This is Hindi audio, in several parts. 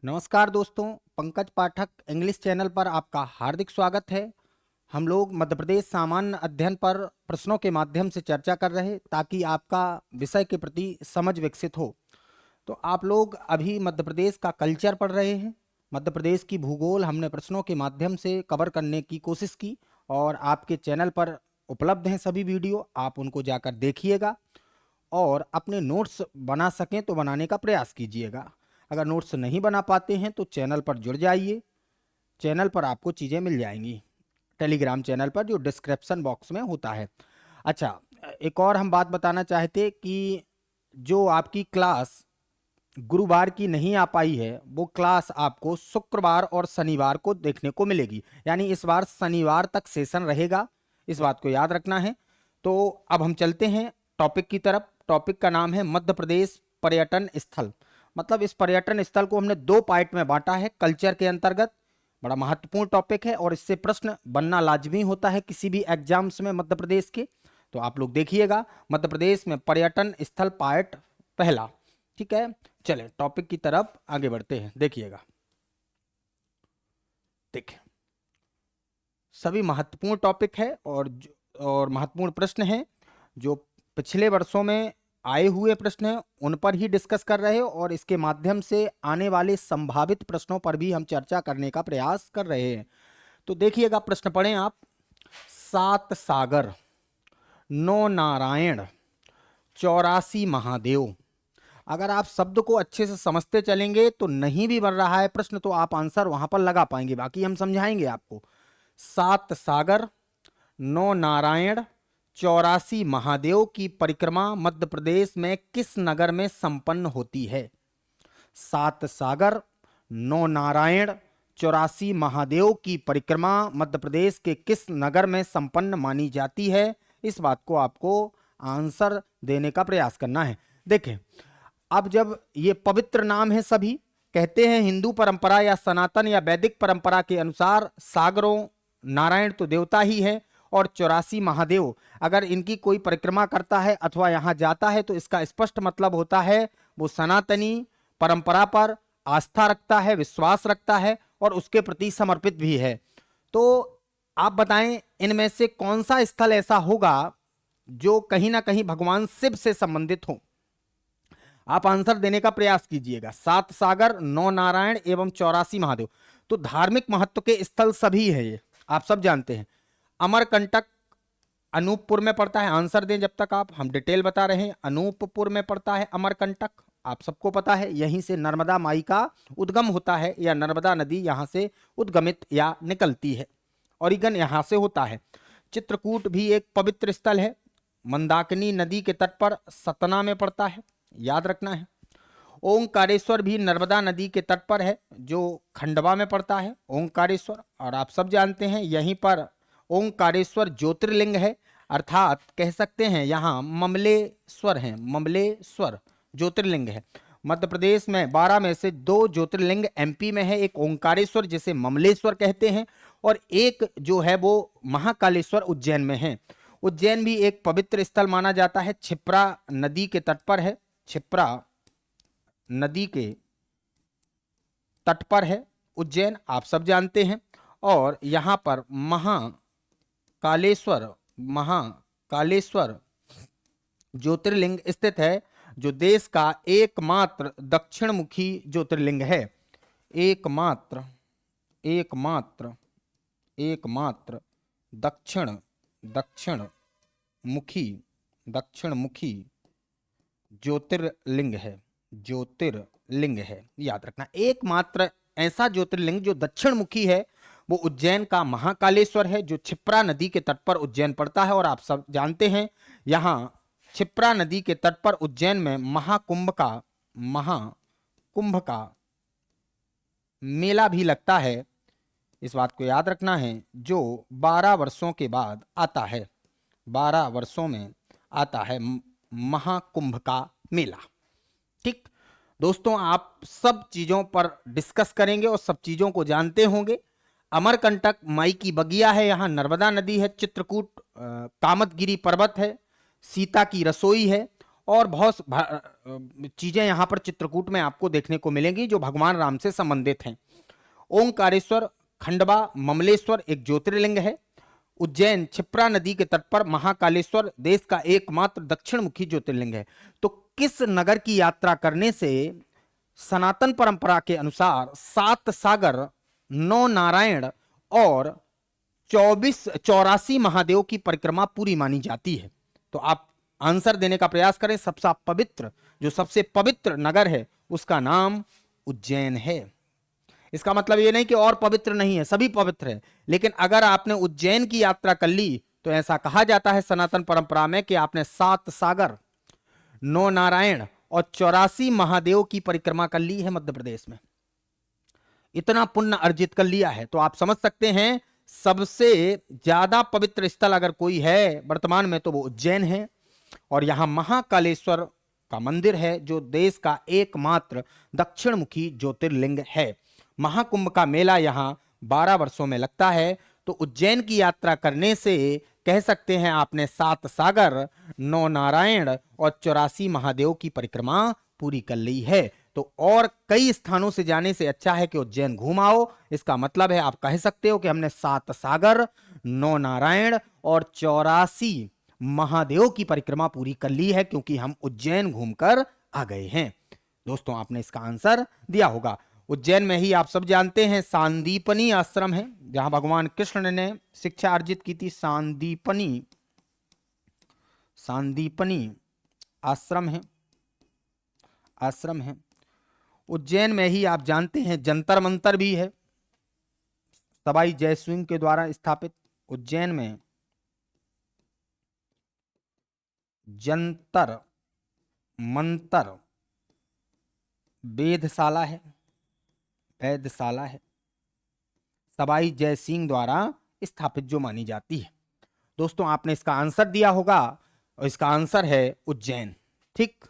नमस्कार दोस्तों, पंकज पाठक इंग्लिश चैनल पर आपका हार्दिक स्वागत है। हम लोग मध्य प्रदेश सामान्य अध्ययन पर प्रश्नों के माध्यम से चर्चा कर रहे ताकि आपका विषय के प्रति समझ विकसित हो। तो आप लोग अभी मध्य प्रदेश का कल्चर पढ़ रहे हैं। मध्य प्रदेश की भूगोल हमने प्रश्नों के माध्यम से कवर करने की कोशिश की और आपके चैनल पर उपलब्ध हैं सभी वीडियो, आप उनको जाकर देखिएगा और अपने नोट्स बना सकें तो बनाने का प्रयास कीजिएगा। अगर नोट्स नहीं बना पाते हैं तो चैनल पर जुड़ जाइए, चैनल पर आपको चीज़ें मिल जाएंगी, टेलीग्राम चैनल पर जो डिस्क्रिप्शन बॉक्स में होता है। अच्छा, एक और हम बात बताना चाहते कि जो आपकी क्लास गुरुवार की नहीं आ पाई है वो क्लास आपको शुक्रवार और शनिवार को देखने को मिलेगी, यानी इस बार शनिवार तक सेशन रहेगा, इस बात को याद रखना है। तो अब हम चलते हैं टॉपिक की तरफ। टॉपिक का नाम है मध्य प्रदेश पर्यटन स्थल। मतलब इस पर्यटन स्थल को हमने दो पार्ट में बांटा है कल्चर के अंतर्गत। बड़ा महत्वपूर्ण टॉपिक है और इससे प्रश्न बनना लाजमी होता है किसी भी एग्जाम्स में मध्य प्रदेश के। तो आप लोग देखिएगा, मध्य प्रदेश में पर्यटन स्थल पार्ट पहला। ठीक है, चले टॉपिक की तरफ आगे बढ़ते हैं। देखिएगा, देखिए सभी महत्वपूर्ण टॉपिक है और महत्वपूर्ण प्रश्न हैं जो पिछले वर्षों में आए हुए प्रश्न हैं उन पर ही डिस्कस कर रहे हैं और इसके माध्यम से आने वाले संभावित प्रश्नों पर भी हम चर्चा करने का प्रयास कर रहे हैं। तो देखिएगा, प्रश्न पढ़ें आप। सात सागर, नौ नारायण, 84 महादेव। अगर आप शब्द को अच्छे से समझते चलेंगे तो नहीं भी बन रहा है प्रश्न तो आप आंसर वहां पर लगा पाएंगे, बाकी हम समझाएंगे आपको। सात सागर, नौ नारायण, 84 महादेव की परिक्रमा मध्य प्रदेश में किस नगर में संपन्न होती है? सात सागर, नौ नारायण, 84 महादेव की परिक्रमा मध्य प्रदेश के किस नगर में संपन्न मानी जाती है? इस बात को आपको आंसर देने का प्रयास करना है। देखें, अब जब ये पवित्र नाम है, सभी कहते हैं हिंदू परंपरा या सनातन या वैदिक परंपरा के अनुसार सागरों नारायण तो देवता ही है और 84 महादेव अगर इनकी कोई परिक्रमा करता है अथवा यहाँ जाता है तो इसका स्पष्ट मतलब होता है वो सनातनी परंपरा पर आस्था रखता है, विश्वास रखता है और उसके प्रति समर्पित भी है। तो आप बताएं इनमें से कौन सा स्थल ऐसा होगा जो कहीं ना कहीं भगवान शिव से संबंधित हो? आप आंसर देने का प्रयास कीजिएगा। सात सागर, नौ नारायण एवं 84 महादेव। तो धार्मिक महत्व के स्थल सभी है, ये आप सब जानते हैं। अमरकंटक अनूपपुर में पड़ता है, आंसर दें जब तक आप, हम डिटेल बता रहे हैं। अनूपपुर में पड़ता है अमरकंटक, आप सबको पता है, यहीं से नर्मदा माई का उद्गम होता है या नर्मदा नदी यहां से उद्गमित या निकलती है, ओरिगन यहां से होता है। चित्रकूट भी एक पवित्र स्थल है, मंदाकिनी नदी के तट पर सतना में पड़ता है, याद रखना है। ओंकारेश्वर भी नर्मदा नदी के तट पर है जो खंडवा में पड़ता है, ओंकारेश्वर। और आप सब जानते हैं यहीं पर ओंकारेश्वर ज्योतिर्लिंग है, अर्थात कह सकते हैं यहाँ ममलेश्वर है, ममलेश्वर ज्योतिर्लिंग है। मध्य प्रदेश में 12 में से 2 ज्योतिर्लिंग एमपी में है, एक ओंकारेश्वर जिसे ममलेश्वर कहते हैं और एक जो है वो महाकालेश्वर उज्जैन में है। उज्जैन भी एक पवित्र स्थल माना जाता है, क्षिप्रा नदी के तट पर है, क्षिप्रा नदी के तट पर है उज्जैन, आप सब जानते हैं। और यहाँ पर महाकालेश्वर ज्योतिर्लिंग स्थित है जो देश का एकमात्र दक्षिण मुखी ज्योतिर्लिंग है। एकमात्र दक्षिण मुखी ज्योतिर्लिंग है, याद रखना। एकमात्र ऐसा ज्योतिर्लिंग जो दक्षिण मुखी है वो उज्जैन का महाकालेश्वर है जो क्षिप्रा नदी के तट पर उज्जैन पड़ता है। और आप सब जानते हैं यहाँ क्षिप्रा नदी के तट पर उज्जैन में महाकुंभ का मेला भी लगता है, इस बात को याद रखना है, जो 12 वर्षों के बाद आता है, 12 वर्षों में आता है महाकुंभ का मेला। ठीक दोस्तों, आप सब चीजों पर डिस्कस करेंगे और सब चीजों को जानते होंगे। अमरकंटक माई की बगिया है, यहाँ नर्मदा नदी है। चित्रकूट कामतगिरी पर्वत है, सीता की रसोई है और बहुत चीजें यहाँ पर चित्रकूट में आपको देखने को मिलेंगी जो भगवान राम से संबंधित हैं। ओंकारेश्वर, खंडवा, ममलेश्वर एक ज्योतिर्लिंग है। उज्जैन क्षिप्रा नदी के तट पर महाकालेश्वर देश का एकमात्र दक्षिण मुखी ज्योतिर्लिंग है। तो किस नगर की यात्रा करने से सनातन परंपरा के अनुसार 7 सागर, 9 नारायण और 84 महादेव की परिक्रमा पूरी मानी जाती है? तो आप आंसर देने का प्रयास करें। सबसे पवित्र नगर है उसका नाम उज्जैन है। इसका मतलब ये नहीं कि और पवित्र नहीं है, सभी पवित्र है, लेकिन अगर आपने उज्जैन की यात्रा कर ली तो ऐसा कहा जाता है सनातन परंपरा में कि आपने 7 सागर, 9 नारायण और 84 महादेव की परिक्रमा कर ली है मध्य प्रदेश में। इतना पुण्य अर्जित कर लिया है। तो आप समझ सकते हैं सबसे ज्यादा पवित्र स्थल अगर कोई है वर्तमान में तो वो उज्जैन है। और यहां महाकालेश्वर का मंदिर है जो देश का एकमात्र दक्षिण मुखी ज्योतिर्लिंग है। महाकुंभ का मेला यहां 12 वर्षों में लगता है। तो उज्जैन की यात्रा करने से कह सकते हैं आपने 7 सागर, 9 नारायण और 84 महादेव की परिक्रमा पूरी कर ली है। तो और कई स्थानों से जाने से अच्छा है कि उज्जैन घूम आओ। इसका मतलब है आप कह सकते हो कि हमने 7 सागर, 9 नारायण और 84 महादेव की परिक्रमा पूरी कर ली है क्योंकि हम उज्जैन घूमकर आ गए हैं। दोस्तों आपने इसका आंसर दिया होगा। उज्जैन में ही आप सब जानते हैं सांदीपनी आश्रम है जहां भगवान कृष्ण ने शिक्षा अर्जित की थी। सांदीपनी आश्रम है। उज्जैन में ही आप जानते हैं जंतर मंतर भी है, सवाई जयसिंह के द्वारा स्थापित। उज्जैन में जंतर मंतर वेधशाला है, सवाई जयसिंह द्वारा स्थापित जो मानी जाती है। दोस्तों आपने इसका आंसर दिया होगा और इसका आंसर है उज्जैन। ठीक,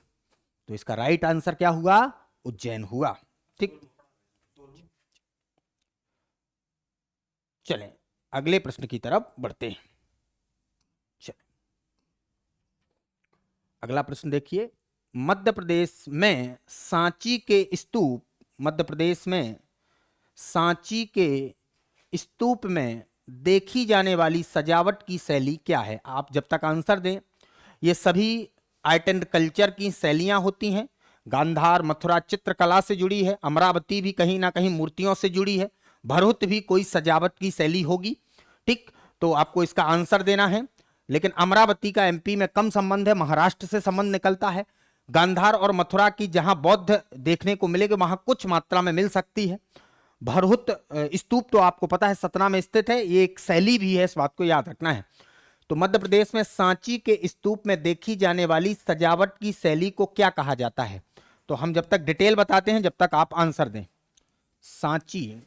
तो इसका राइट आंसर क्या हुआ? उज्जैन हुआ। ठीक, चलें अगले प्रश्न की तरफ बढ़ते हैं। चलें अगला प्रश्न देखिए। मध्य प्रदेश में सांची के स्तूप में देखी जाने वाली सजावट की शैली क्या है? आप जब तक आंसर दें, ये सभी आर्ट एंड कल्चर की शैलियां होती हैं। गांधार, मथुरा चित्रकला से जुड़ी है, अमरावती भी कहीं ना कहीं मूर्तियों से जुड़ी है, भरूच भी कोई सजावट की शैली होगी। ठीक, तो आपको इसका आंसर देना है। लेकिन अमरावती का एमपी में कम संबंध है, महाराष्ट्र से संबंध निकलता है। गांधार और मथुरा की जहां बौद्ध देखने को मिलेगी वहां कुछ मात्रा में मिल सकती है। भरहुत स्तूप तो आपको पता है सतना में स्थित है, ये एक शैली भी है, इस बात को याद रखना है। तो मध्य प्रदेश में सांची के स्तूप में देखी जाने वाली सजावट की शैली को क्या कहा जाता है? तो हम जब तक डिटेल बताते हैं जब तक आप आंसर दें। सांची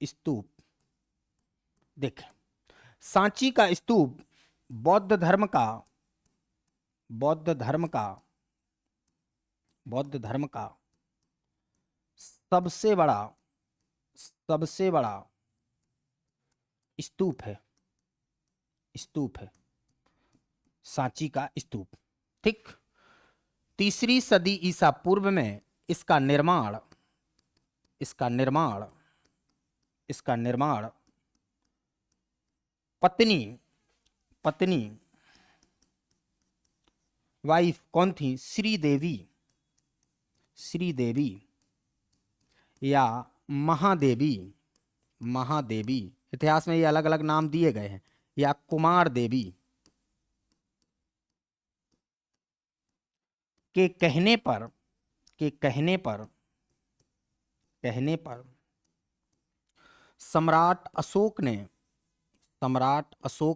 स्तूप देखें, सांची का स्तूप बौद्ध धर्म का सबसे बड़ा स्तूप है सांची का स्तूप। ठीक, 3री सदी ईसा पूर्व में इसका निर्माण पत्नी वाइफ कौन थी? श्रीदेवी या महादेवी, इतिहास में ये अलग अलग नाम दिए गए हैं, या कुमार देवी के कहने पर सम्राट अशोक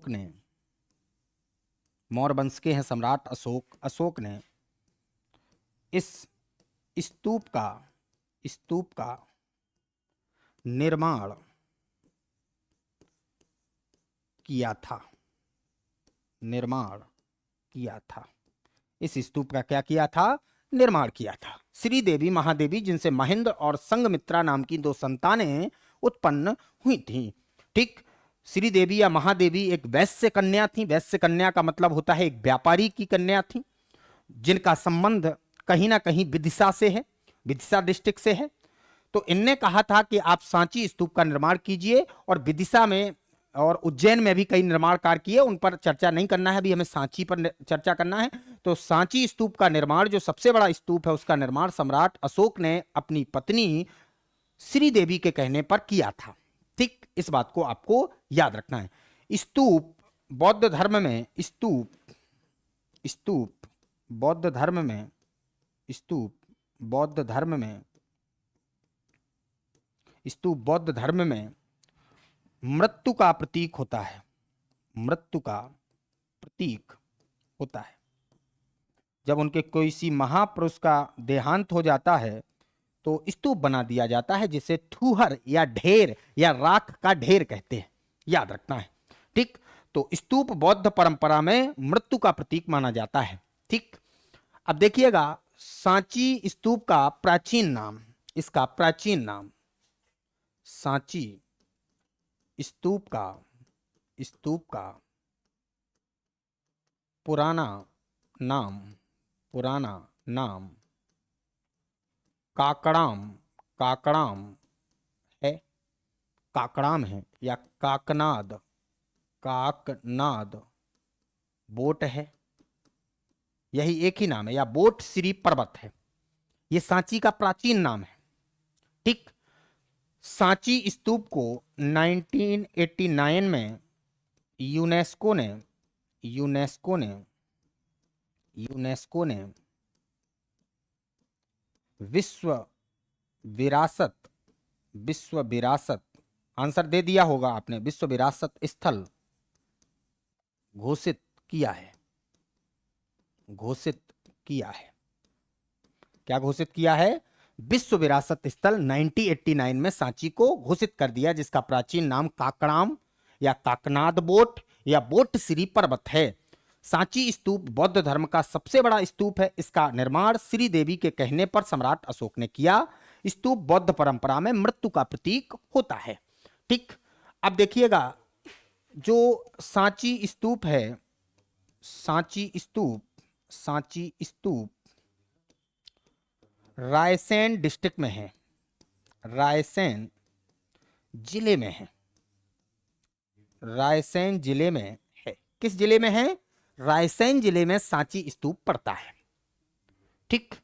ने मौर्य वंश के हैं सम्राट अशोक ने इस स्तूप का निर्माण किया था। इस स्तूप का क्या किया था? निर्माण किया था। श्रीदेवी महादेवी जिनसे महेंद्र और संघमित्रा नाम की 2 संतानें उत्पन्न हुई थी। ठीक, श्री देवी या महादेवी एक वैश्य कन्या थी। वैश्य कन्या का मतलब होता है एक व्यापारी की कन्या थी, जिनका संबंध कहीं ना कहीं विदिशा से है, विदिशा डिस्ट्रिक्ट से है। तो इनने कहा था कि आप सांची स्तूप का निर्माण कीजिए, और विदिशा में और उज्जैन में भी कई निर्माण कार्य किए, उन पर चर्चा नहीं करना है, अभी हमें सांची पर चर्चा करना है। तो सांची स्तूप का निर्माण, जो सबसे बड़ा स्तूप है, उसका निर्माण सम्राट अशोक ने अपनी पत्नी श्री देवी के कहने पर किया था। ठीक, इस बात को आपको याद रखना है। स्तूप बौद्ध धर्म में, स्तूप बौद्ध धर्म में, स्तूप बौद्ध धर्म में, स्तूप बौद्ध धर्म में मृत्यु का प्रतीक होता है, मृत्यु का प्रतीक होता है। जब उनके कोई सी महापुरुष का देहांत हो जाता है तो स्तूप बना दिया जाता है, जिसे ठूहर या ढेर या राख का ढेर कहते हैं, याद रखना है। ठीक, तो स्तूप बौद्ध परंपरा में मृत्यु का प्रतीक माना जाता है। ठीक, अब देखिएगा सांची स्तूप का प्राचीन नाम, इसका प्राचीन नाम, सांची स्तूप का पुराना नाम काकड़ाम है, काकड़ाम है, या काकनाद बोट है, यही एक ही नाम है, या बोट श्री पर्वत है। यह सांची का प्राचीन नाम है। ठीक, सांची स्तूप को 1989 में यूनेस्को ने विश्व विरासत, आंसर दे दिया होगा आपने, विश्व विरासत स्थल घोषित किया है। क्या घोषित किया है? विश्व विरासत स्थल 1989 में सांची को घोषित कर दिया, जिसका प्राचीन नाम काकड़ाम या काकनाद बोट या बोट श्री पर्वत है। सांची स्तूप बौद्ध धर्म का सबसे बड़ा स्तूप है। इसका निर्माण श्री देवी के कहने पर सम्राट अशोक ने किया। स्तूप बौद्ध परंपरा में मृत्यु का प्रतीक होता है। ठीक, अब देखिएगा जो सांची स्तूप है, सांची स्तूप रायसेन डिस्ट्रिक्ट में है, रायसेन जिले में है, रायसेन जिले में है। किस जिले में है? रायसेन जिले में सांची स्तूप पड़ता है। ठीक,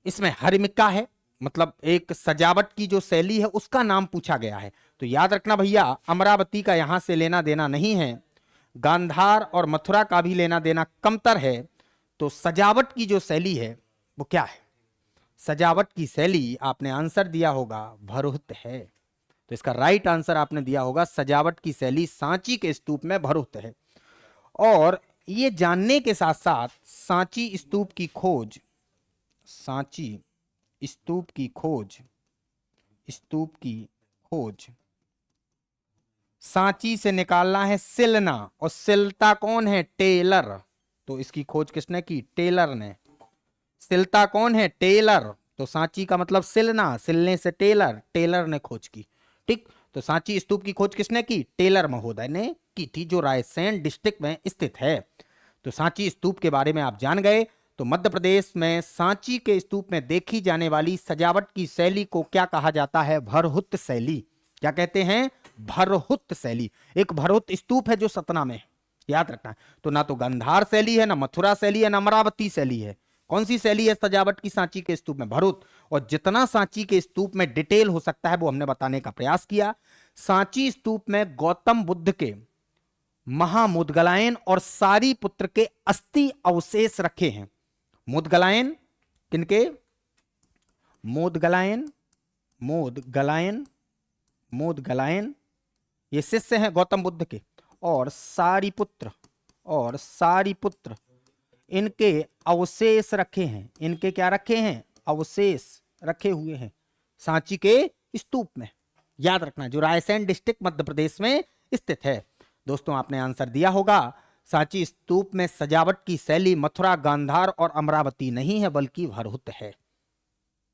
इसमें हरिमिका है, मतलब एक सजावट की जो शैली है उसका नाम पूछा गया है। तो याद रखना भैया, अमरावती का यहां से लेना देना नहीं है, गांधार और मथुरा का भी लेना देना कमतर है। तो सजावट की जो शैली है वो क्या है? सजावट की शैली आपने आंसर दिया होगा भरहुत है। तो इसका राइट आंसर आपने दिया होगा सजावट की शैली सांची के स्तूप में भरहुत है। और ये जानने के साथ साथ सांची स्तूप की खोज, सांची से निकालना है सिलना, और सिलता कौन है? टेलर। तो इसकी खोज किसने की? टेलर ने। सिलता कौन है? टेलर। तो सांची का मतलब सिलना, सिलने से टेलर, टेलर ने खोज की। ठीक, तो सांची स्तूप की खोज किसने की? टेलर महोदय ने की थी, जो रायसेन डिस्ट्रिक्ट में स्थित है। तो सांची स्तूप के बारे में आप जान गए। तो मध्य प्रदेश में सांची के स्तूप में देखी जाने वाली सजावट की शैली को क्या कहा जाता है? भरहुत शैली। क्या कहते हैं? भरहुत शैली। एक भरहुत स्तूप है जो सतना में है, याद रखना है। तो ना तो गांधार शैली है, ना मथुरा शैली है, ना अमरावती शैली है। कौन सी शैली है सजावट की सांची के स्तूप में? भरहुत। और जितना सांची के स्तूप में डिटेल हो सकता है वो हमने बताने का प्रयास किया। सांची स्तूप में गौतम बुद्ध के, महामुदगलायन और सारी पुत्र के अस्थि अवशेष रखे हैं। मुदगलायन किनके? मोदगलायन ये शिष्य हैं गौतम बुद्ध के। और सारीपुत्र इनके अवशेष रखे हैं। इनके क्या रखे हैं? अवशेष रखे हुए हैं सांची के स्तूप में, याद रखना, जो रायसेन डिस्ट्रिक्ट मध्य प्रदेश में स्थित है। दोस्तों आपने आंसर दिया होगा। सांची स्तूप में सजावट की शैली मथुरा, गांधार और अमरावती नहीं है, बल्कि भरहुत है।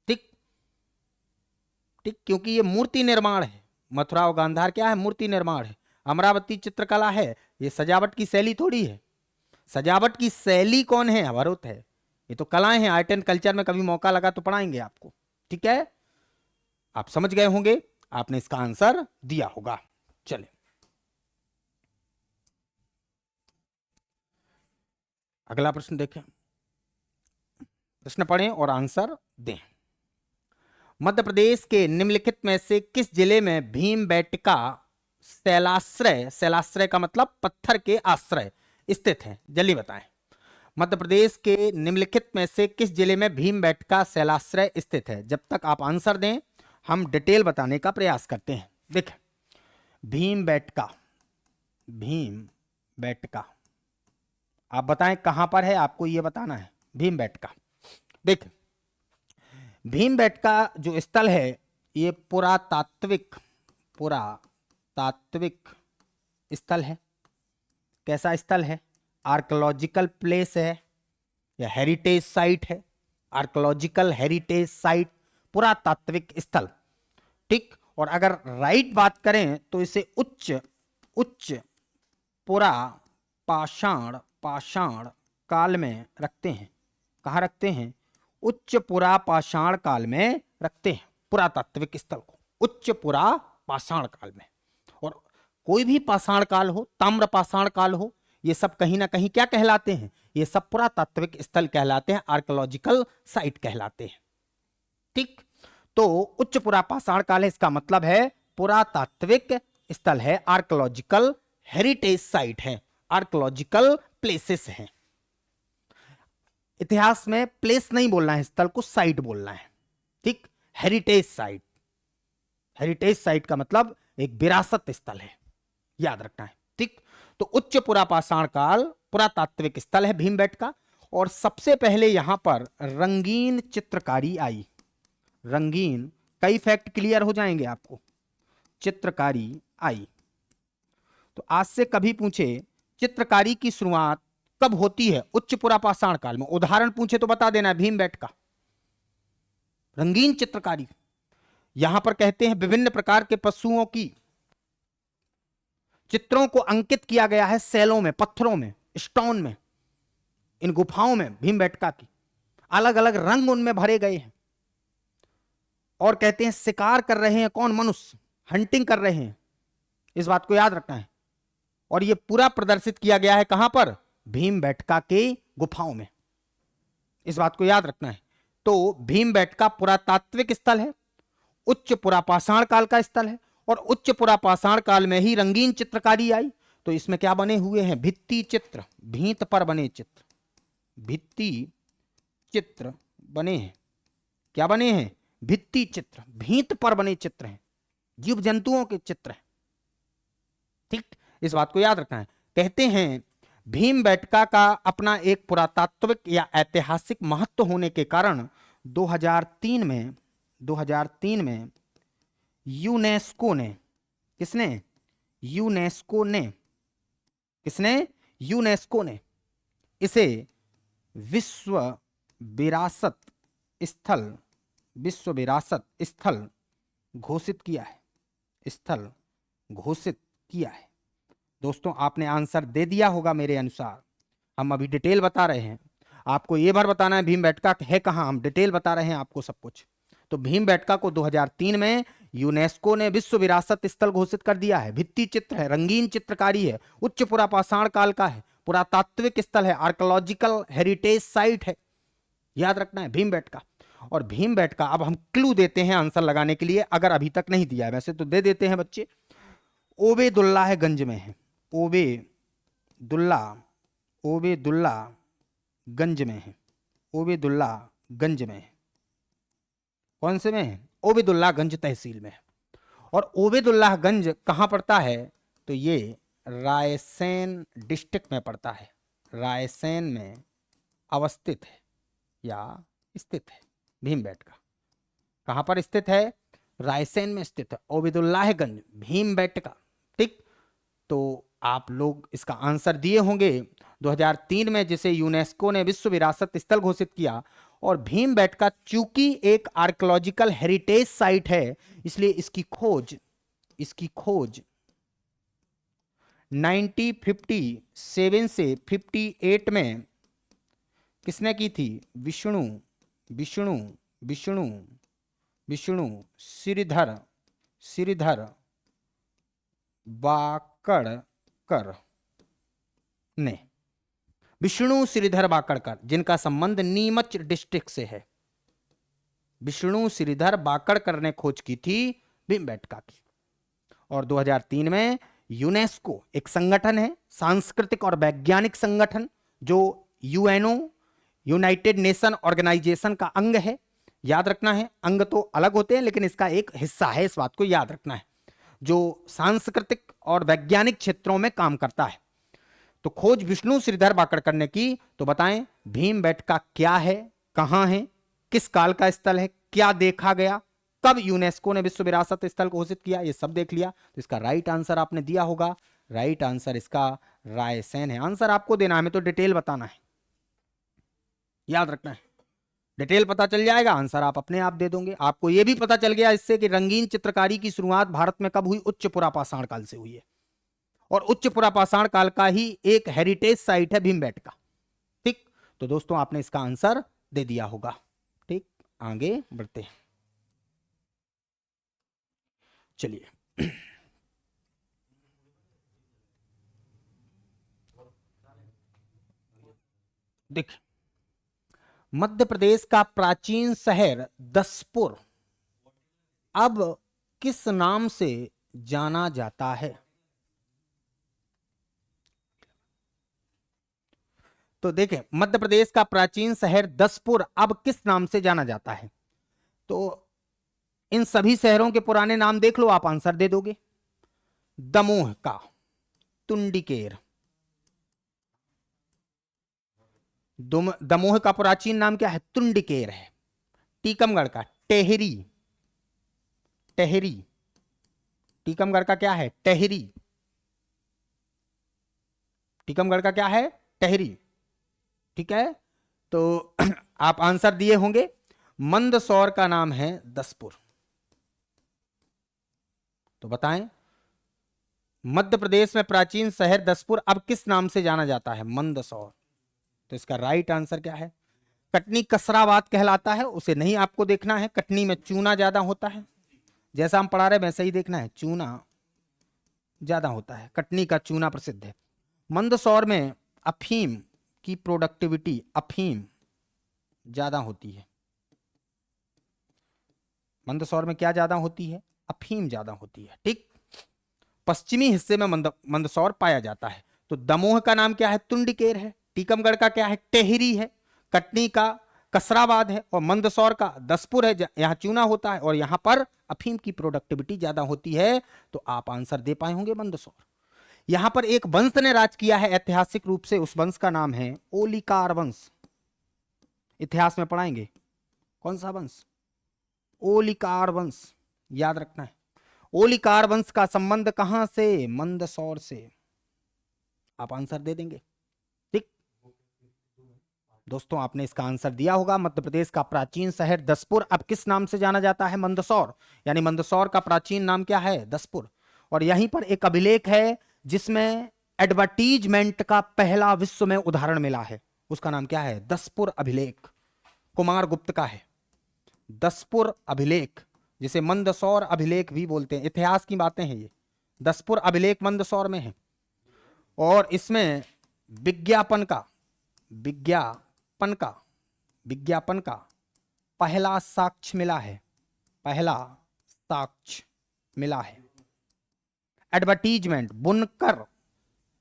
ठीक, क्योंकि ये मूर्ति निर्माण है। मथुरा और गांधार क्या है? मूर्ति निर्माण है। अमरावती चित्रकला है, ये सजावट की शैली थोड़ी है। सजावट की शैली कौन है? अवरोध है। ये तो कलाएं हैं, आर्ट एंड कल्चर में कभी मौका लगा तो पढ़ाएंगे आपको। ठीक है, आप समझ गए होंगे, आपने इसका आंसर दिया होगा। चले अगला प्रश्न देखें, प्रश्न पढ़ें और आंसर दें। मध्य प्रदेश के निम्नलिखित में से किस जिले में भीमबेटका शैलाश्रय, शैलाश्रय का मतलब पत्थर के आश्रय, स्थित है? जल्दी बताएं। मध्य प्रदेश के निम्नलिखित में से किस जिले में भीमबेटका शैलाश्रय स्थित है? जब तक आप आंसर दें हम डिटेल बताने का प्रयास करते हैं। देखें, भीमबेटका, भीमबेटका आप बताएं कहां पर है, आपको यह बताना है। भीमबेटका, देख भीमबेटका जो स्थल है ये पुरातात्विक स्थल है। कैसा स्थल है? आर्कियोलॉजिकल प्लेस है या हेरिटेज साइट है? आर्कियोलॉजिकल हेरिटेज साइट, पुरातात्विक स्थल। ठीक, और अगर राइट बात करें तो इसे उच्च पुरा पाषाण काल में रखते हैं। कहाँ रखते हैं? उच्च पुरा पाषाण काल में रखते हैं पुरातात्विक स्थल को, उच्च पुरा पाषाण काल में। और कोई भी पाषाण काल हो, ताम्र पाषाण काल हो, ये सब कहीं ना कहीं क्या कहलाते हैं? ये सब पुरातात्विक स्थल कहलाते हैं, आर्कियोलॉजिकल साइट कहलाते हैं। ठीक, तो उच्च पुरा पाषाण काल है, इसका मतलब है पुरातात्विक स्थल है, आर्कियोलॉजिकल हेरिटेज साइट है, आर्कियोलॉजिकल प्लेसेस हैं। इतिहास में प्लेस नहीं बोलना है, स्थल को साइट बोलना है। ठीक, हेरिटेज साइट, हेरिटेज साइट का मतलब एक विरासत स्थल है, याद रखना है। ठीक, तो उच्च पुरापाषाण काल पुरातात्विक स्थल है भीमबेटका। और सबसे पहले यहां पर रंगीन चित्रकारी आई। रंगीन, कई फैक्ट क्लियर हो जाएंगे आपको। चित्रकारी आई, तो आज से कभी पूछे चित्रकारी की शुरुआत कब होती है? उच्च पुरापाषाण काल में। उदाहरण पूछे तो बता देना, भीमबेटका रंगीन चित्रकारी। यहां पर कहते हैं विभिन्न प्रकार के पशुओं की चित्रों को अंकित किया गया है सेलों में, पत्थरों में, स्टोन में, इन गुफाओं में भीमबेटका की। अलग अलग रंग उनमें भरे गए हैं। और कहते हैं शिकार कर रहे हैं कौन? मनुष्य, हंटिंग कर रहे हैं, इस बात को याद रखना है। और यह पूरा प्रदर्शित किया गया है कहां पर? भीमबेटका के गुफाओं में, इस बात को याद रखना है। तो भीमबेटका पुरातात्विक स्थल है, उच्च पुरापाषाण काल का स्थल है, और उच्च पुरापाषाण काल में ही रंगीन चित्रकारी आई। तो इसमें क्या बने हुए हैं? भित्ति चित्र, भींत पर बने चित्र, भित्ति चित्र बने हैं। क्या बने हैं? भित्ति चित्र, भींत पर बने चित्र हैं, जीव जंतुओं के चित्र हैं। ठीक, इस बात को याद रखना है। कहते हैं भीमबेटका का अपना एक पुरातात्विक या ऐतिहासिक महत्व होने के कारण 2003 में यूनेस्को ने, किसने? यूनेस्को ने इसे विश्व विरासत स्थल घोषित किया है। दोस्तों आपने आंसर दे दिया होगा मेरे अनुसार। हम अभी डिटेल बता रहे हैं, आपको ये बार बताना है भीमबेटका है कहां, हम डिटेल बता रहे हैं आपको सब कुछ। तो भीमबेटका को 2003 में यूनेस्को ने विश्व विरासत स्थल घोषित कर दिया है। भित्ति चित्र है, रंगीन चित्रकारी है, उच्च पुरापाषाण काल का है, पुरातात्विक स्थल है, आर्कियोलॉजिकल हेरिटेज साइट है, याद रखना है भीमबेटका। और भीमबेटका, अब हम क्लू देते हैं आंसर लगाने के लिए, अगर अभी तक नहीं दिया है, वैसे तो दे देते हैं बच्चे। ओबेदुल्लाहगंज में है, ओबेदुल्लागंज में है, ओबेदुल्लागंज में है। कौन से में है? ओबेदुल्लागंज तहसील में है। और ओबेदुल्लागंज कहां पड़ता है? तो ये रायसेन डिस्ट्रिक्ट में पड़ता है, रायसेन में अवस्थित है या स्थित है भीमबेटका। कहां पर स्थित है? रायसेन में स्थित है ओबेदुल्लाहगंज भीमबेटका। ठीक, तो आप लोग इसका आंसर दिए होंगे 2003 में, जिसे यूनेस्को ने विश्व विरासत स्थल घोषित किया। और भीमबेटका चूंकि एक आर्कियोलॉजिकल हेरिटेज साइट है, इसलिए इसकी खोज 1957 से 58 में किसने की थी? विष्णु विष्णु विष्णु विष्णु श्रीधर श्रीधर वाकड़कर ने, विष्णु श्रीधर वाकड़कर, जिनका संबंध नीमच डिस्ट्रिक्ट से है, विष्णु श्रीधर वाकड़कर ने खोज की थी भीमबेटका की। और 2003 में यूनेस्को एक संगठन है, सांस्कृतिक और वैज्ञानिक संगठन, जो यूएनओ यूनाइटेड नेशन ऑर्गेनाइजेशन का अंग है। याद रखना है, अंग तो अलग होते हैं लेकिन इसका एक हिस्सा है, इस बात को याद रखना है, जो सांस्कृतिक और वैज्ञानिक क्षेत्रों में काम करता है। तो खोज विष्णु श्रीधर वाकड़कर ने की। तो बताएं भीमबेटका क्या है, कहां है, किस काल का स्थल है, क्या देखा गया, कब यूनेस्को ने विश्व विरासत स्थल घोषित किया, ये सब देख लिया। तो इसका राइट आंसर आपने दिया होगा, राइट आंसर इसका रायसेन है। आंसर आपको देना है, हमें तो डिटेल बताना है, याद रखना है, डिटेल पता चल जाएगा, आंसर आप अपने आप दे दोगे। आपको यह भी पता चल गया इससे कि रंगीन चित्रकारी की शुरुआत भारत में कब हुई? उच्च पुरापाषाण काल से हुई है, और उच्च पुरापाषाण काल का ही एक हेरिटेज साइट है भीमबेटका। ठीक, तो दोस्तों आपने इसका आंसर दे दिया होगा। ठीक, आगे बढ़ते हैं, चलिए। देखिए, मध्य प्रदेश का प्राचीन शहर दसपुर अब किस नाम से जाना जाता है? तो देखें, मध्य प्रदेश का प्राचीन शहर दसपुर अब किस नाम से जाना जाता है? तो इन सभी शहरों के पुराने नाम देख लो, आप आंसर दे दोगे। दमोह का तुंडिकेर, दमोह का प्राचीन नाम क्या है? तुंडिकेर है। टीकमगढ़ का टेहरी, टेहरी, टीकमगढ़ का क्या है? टेहरी, टीकमगढ़ का क्या है? टेहरी। ठीक है, तो आप आंसर दिए होंगे। मंदसौर का नाम है दसपुर। तो बताएं, मध्य प्रदेश में प्राचीन शहर दसपुर अब किस नाम से जाना जाता है? मंदसौर। तो इसका राइट आंसर क्या है? कटनी कसराबाद कहलाता है, उसे नहीं आपको देखना है। कटनी में चूना ज्यादा होता है, जैसा हम पढ़ा रहे वैसा ही देखना है, चूना ज्यादा होता है, कटनी का चूना प्रसिद्ध है। मंदसौर में अफीम की प्रोडक्टिविटी, अफीम ज्यादा होती है। मंदसौर में क्या ज्यादा होती है? अफीम ज्यादा होती है। ठीक, पश्चिमी हिस्से में मंदसौर पाया जाता है। तो दमोह का नाम क्या है? तुंडिकेर है। टीकमगढ़ का क्या है? टेहरी है। कटनी का कसराबाद है, और मंदसौर का दसपुर है, यहाँ चूना होता है और यहाँ पर अफीम की प्रोडक्टिविटी ज्यादा होती है। तो आप आंसर दे पाए होंगे मंदसौर। यहां पर एक वंश ने राज किया है ऐतिहासिक रूप से, उस वंश का नाम है ओलिकार वंश। इतिहास में पढ़ाएंगे, कौन सा वंश? ओलिकार वंश, याद रखना है। ओलिकार वंश का संबंध कहां से? मंदसौर से। आप आंसर दे देंगे। ठीक दोस्तों, आपने इसका आंसर दिया होगा। मध्य प्रदेश का प्राचीन शहर दसपुर अब किस नाम से जाना जाता है? मंदसौर। यानी मंदसौर का प्राचीन नाम क्या है? दसपुर। और यहीं पर एक अभिलेख है जिसमें एडवर्टीजमेंट का पहला विश्व में उदाहरण मिला है, उसका नाम क्या है? दसपुर अभिलेख, कुमार गुप्त का है। दसपुर अभिलेख, जिसे मंदसौर अभिलेख भी बोलते हैं, इतिहास की बातें हैं ये। दसपुर अभिलेख मंदसौर में है, और इसमें विज्ञापन का पहला साक्ष्य मिला है, पहला साक्ष्य मिला है। एडवर्टीजमेंट, बुनकर,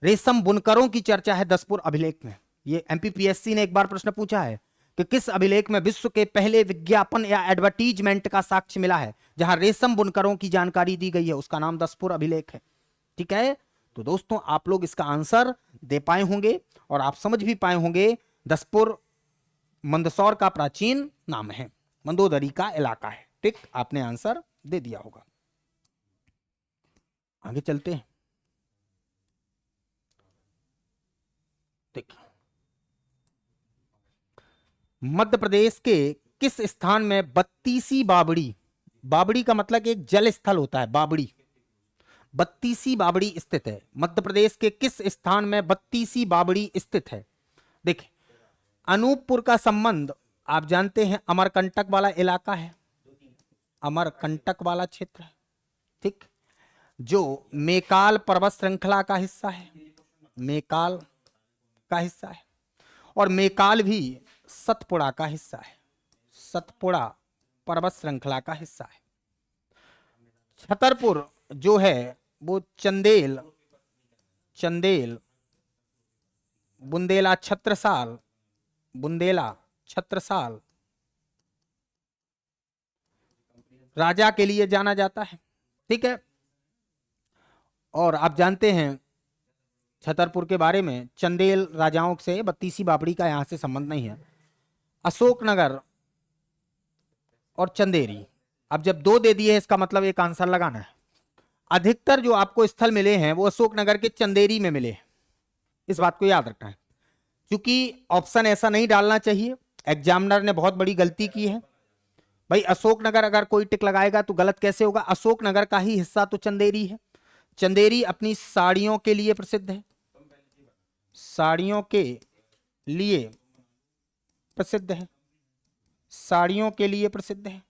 रेशम बुनकरों की चर्चा है दसपुर अभिलेख में। ये एमपीपीएससी ने एक बार प्रश्न पूछा है कि किस अभिलेख में विश्व के पहले विज्ञापन या एडवर्टीजमेंट का साक्ष्य मिला है जहां रेशम बुनकरों की जानकारी दी गई है? उसका नाम दसपुर अभिलेख है। ठीक है, तो दोस्तों आप लोग इसका आंसर दे पाए होंगे और आप समझ भी पाए होंगे। दसपुर मंदसौर का प्राचीन नाम है, मंदोदरी का इलाका है। ठीक, आपने आंसर दे दिया होगा। आगे चलते हैं। देखिए, मध्य प्रदेश के किस स्थान में 32वीं बावड़ी, बावड़ी का मतलब एक जल स्थल होता है, बावड़ी, बत्तीसी बावड़ी स्थित है? मध्य प्रदेश के किस स्थान में बत्तीसी बावड़ी स्थित है? देखिए, अनूपपुर का संबंध आप जानते हैं अमरकंटक वाला इलाका है, अमरकंटक वाला क्षेत्र है, ठीक, जो मेकाल पर्वत श्रृंखला का हिस्सा है, मेकाल का हिस्सा है। और मेकाल भी सतपुड़ा का हिस्सा है, सतपुड़ा पर्वत श्रृंखला का हिस्सा है। छतरपुर जो है वो चंदेल, चंदेल, बुंदेला छत्रसाल, बुंदेला छत्रसाल राजा के लिए जाना जाता है, ठीक है। और आप जानते हैं छतरपुर के बारे में, चंदेल राजाओं से बत्तीसी बावड़ी का यहां से संबंध नहीं है। अशोकनगर और चंदेरी, अब जब दो दे दिए है इसका मतलब एक आंसर लगाना है। अधिकतर जो आपको स्थल मिले हैं वो अशोकनगर के चंदेरी में मिले हैं, इस बात को याद रखना है, क्योंकि ऑप्शन ऐसा नहीं डालना चाहिए। एग्जामिनर ने बहुत बड़ी गलती की है भाई, अशोकनगर अगर कोई टिक लगाएगा तो गलत कैसे होगा? अशोकनगर का ही हिस्सा तो चंदेरी है। चंदेरी अपनी साड़ियों के लिए प्रसिद्ध है, साड़ियों के लिए प्रसिद्ध है, साड़ियों के लिए प्रसिद्ध है।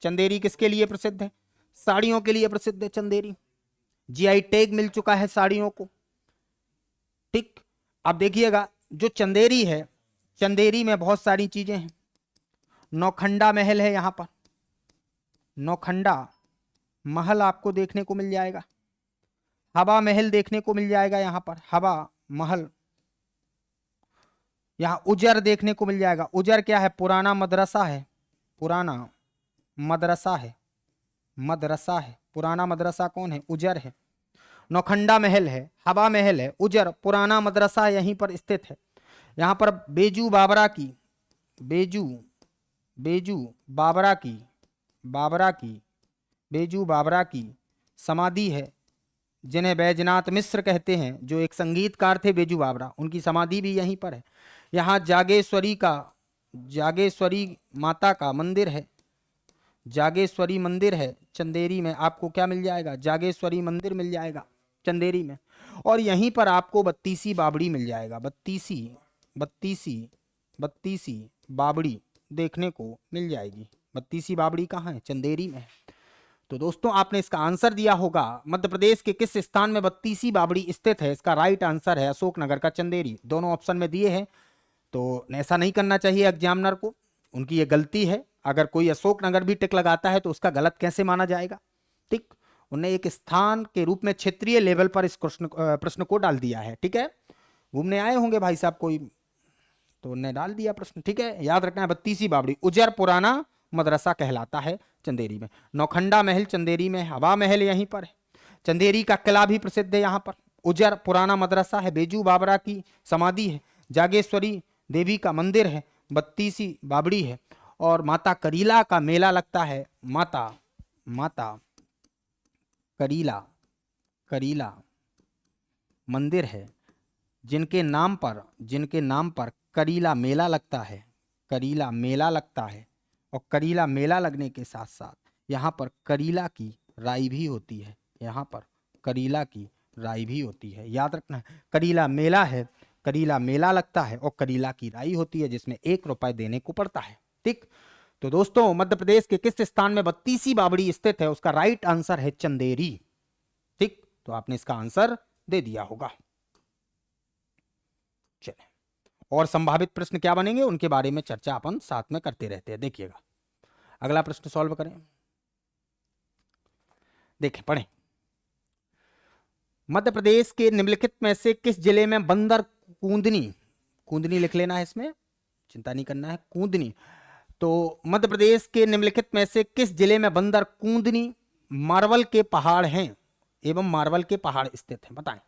चंदेरी किसके लिए प्रसिद्ध है? साड़ियों के लिए प्रसिद्ध है चंदेरी। जीआई टैग मिल चुका है साड़ियों को, ठीक। अब देखिएगा जो चंदेरी है, चंदेरी में बहुत सारी चीजें हैं। नौखंडा महल है यहां पर, नौखंडा महल आपको देखने को मिल जाएगा। हवा महल देखने को मिल जाएगा यहां पर, हवा महल। यहां उजर देखने को मिल जाएगा। उजर क्या है? पुराना मदरसा है, पुराना मदरसा है, मदरसा है। पुराना मदरसा कौन है? उजर है। नौखंडा महल है, हवा महल है, उजर, पुराना मदरसा यहीं पर स्थित है। यहां पर बेजू बाबरा की, बेजू, बेजू बाबरा की, बाबरा की, बेजू बाबरा की समाधि है, जिन्हें बैजनाथ मिश्र कहते हैं, जो एक संगीतकार थे बेजू बाबरा, उनकी समाधि भी यहीं पर है। यहाँ जागेश्वरी का, जागेश्वरी माता का मंदिर है, जागेश्वरी मंदिर है चंदेरी में। आपको क्या मिल जाएगा? जागेश्वरी मंदिर मिल जाएगा चंदेरी में। और यहीं पर आपको बत्तीसी बावड़ी मिल जाएगा, बत्तीसी, बत्तीसी, बत्तीसी बावड़ी देखने को मिल जाएगी। बत्तीसी बावड़ी कहाँ है? चंदेरी में। तो दोस्तों आपने इसका आंसर दिया होगा, मध्य प्रदेश के किस स्थान में बत्तीसी बावड़ी स्थित है? इसका राइट आंसर है अशोकनगर का चंदेरी। दोनों ऑप्शन में दिए हैं, तो ऐसा नहीं करना चाहिए एग्जामिनर को, उनकी ये गलती है। अगर कोई अशोकनगर भी टिक लगाता है तो उसका गलत कैसे माना जाएगा? ठीक, उन्हें एक स्थान के रूप में क्षेत्रीय लेवल पर इस प्रश्न को डाल दिया है, ठीक है। घूमने आए होंगे भाई साहब कोई, तो उन्हें डाल दिया प्रश्न, ठीक है। याद रखना है बत्तीसी बावड़ी, उजर पुराना मदरसा कहलाता है चंदेरी में। नौखंडा महल चंदेरी में, हवा महल यहीं पर है। चंदेरी का किला भी प्रसिद्ध है यहाँ पर। उजर पुराना मदरसा है, बेजू बाबरा की समाधि है, जागेश्वरी देवी का मंदिर है, बत्तीसी बावड़ी है, और माता करीला का मेला लगता है। माता, माता करीला, करीला मंदिर है, जिनके नाम पर, जिनके नाम पर करीला मेला लगता है, करीला मेला लगता है। और करीला मेला लगने के साथ साथ यहाँ पर करीला की राई भी होती है, यहाँ पर करीला की राई भी होती है। याद रखना है, करीला मेला है, करीला मेला लगता है और करीला की राई होती है, जिसमें 1 रुपए देने को पड़ता है, ठीक। तो दोस्तों मध्य प्रदेश के किस स्थान में बत्तीसी बावड़ी स्थित है? उसका राइट आंसर है चंदेरी, ठीक। तो आपने इसका आंसर दे दिया होगा। चलिए, और संभावित प्रश्न क्या बनेंगे उनके बारे में चर्चा अपन साथ में करते रहते हैं। देखिएगा, अगला प्रश्न सॉल्व करें। देखें, पढ़ें। मध्य प्रदेश के निम्नलिखित में से किस जिले में बंदर कूंदनी, कूंदनी लिख लेना है, इसमें चिंता नहीं करना है, कूंदनी। तो मध्य प्रदेश के निम्नलिखित में से किस जिले में बंदर कूंदनी मार्वल के पहाड़ हैं एवं मार्वल के पहाड़ स्थित हैं? बताएं।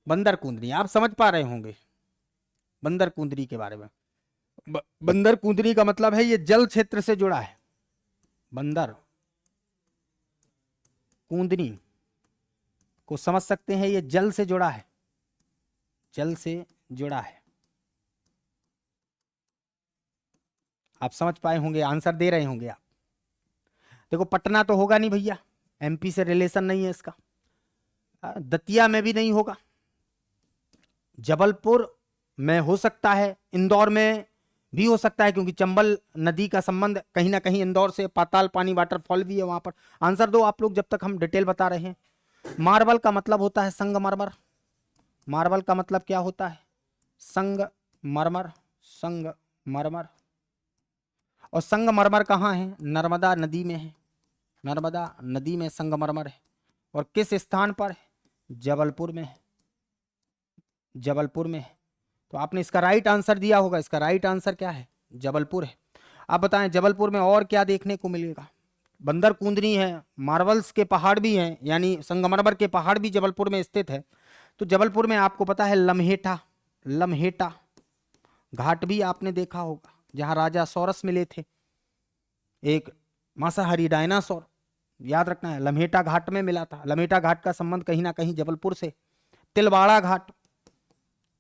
बंदर कूंदनी आप समझ पा रहे होंगे बंदर कूंदनी के बारे में। बंदर कूंदनी का मतलब है ये जल क्षेत्र से जुड़ा है। बंदर कूंदनी को समझ सकते हैं, ये जल से जुड़ा है, जल से जुड़ा है। आप समझ पाए होंगे, आंसर दे रहे होंगे आप। देखो, पटना तो होगा नहीं भैया, एमपी से रिलेशन नहीं है इसका। दतिया में भी नहीं होगा, जबलपुर में हो सकता है, इंदौर में भी हो सकता है, क्योंकि चंबल नदी का संबंध कहीं ना कहीं इंदौर से, पाताल पानी वाटरफॉल भी है वहां पर। आंसर दो आप लोग, जब तक हम डिटेल बता रहे हैं। मार्बल का मतलब होता है संगमरमर। मार्बल का मतलब क्या होता है? संगमरमर। संगमरमर। और संगमरमर कहाँ है? नर्मदा नदी में है। नर्मदा नदी में संगमरमर है। और किस स्थान पर है? जबलपुर में है। जबलपुर में है। तो आपने इसका राइट आंसर दिया होगा। इसका राइट आंसर क्या है? जबलपुर है। आप बताएं जबलपुर में और क्या देखने को मिलेगा? बंदर कूंदनी है, मार्बल्स के पहाड़ भी हैं, यानी संगमरमर के पहाड़ भी जबलपुर में स्थित है। तो जबलपुर में आपको पता है लम्हेटा, लम्हेटा घाट भी आपने देखा होगा, जहां राजा सौरस मिले थे, एक मांसाहारी डायनासोर। याद रखना है, लम्हेटा घाट में मिला था। लम्हेटा घाट का संबंध कहीं ना कहीं जबलपुर से। तिलवाड़ा घाट,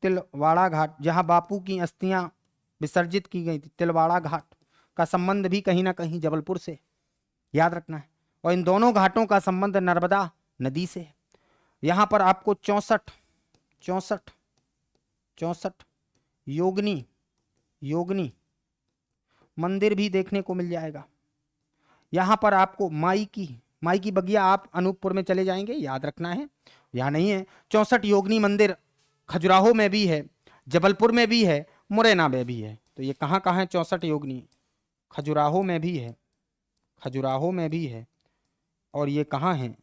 तिलवाड़ा घाट जहां बापू की अस्थियां विसर्जित की गई थी, तिलवाड़ा घाट का संबंध भी कहीं ना कहीं जबलपुर से। याद रखना है। और इन दोनों घाटों का संबंध नर्मदा नदी से है। यहां पर आपको 64 योगिनी योगिनी मंदिर भी देखने को मिल जाएगा। यहां पर आपको माई की बगिया, आप अनूपपुर में चले जाएंगे, याद रखना है, यहां नहीं है। 64 योगिनी मंदिर खजुराहो में भी है, जबलपुर में भी है, मुरैना में भी है। तो ये कहाँ कहाँ है 64 योगिनी? खजुराहो में भी है, खजुराहो में भी है। और ये कहाँ है?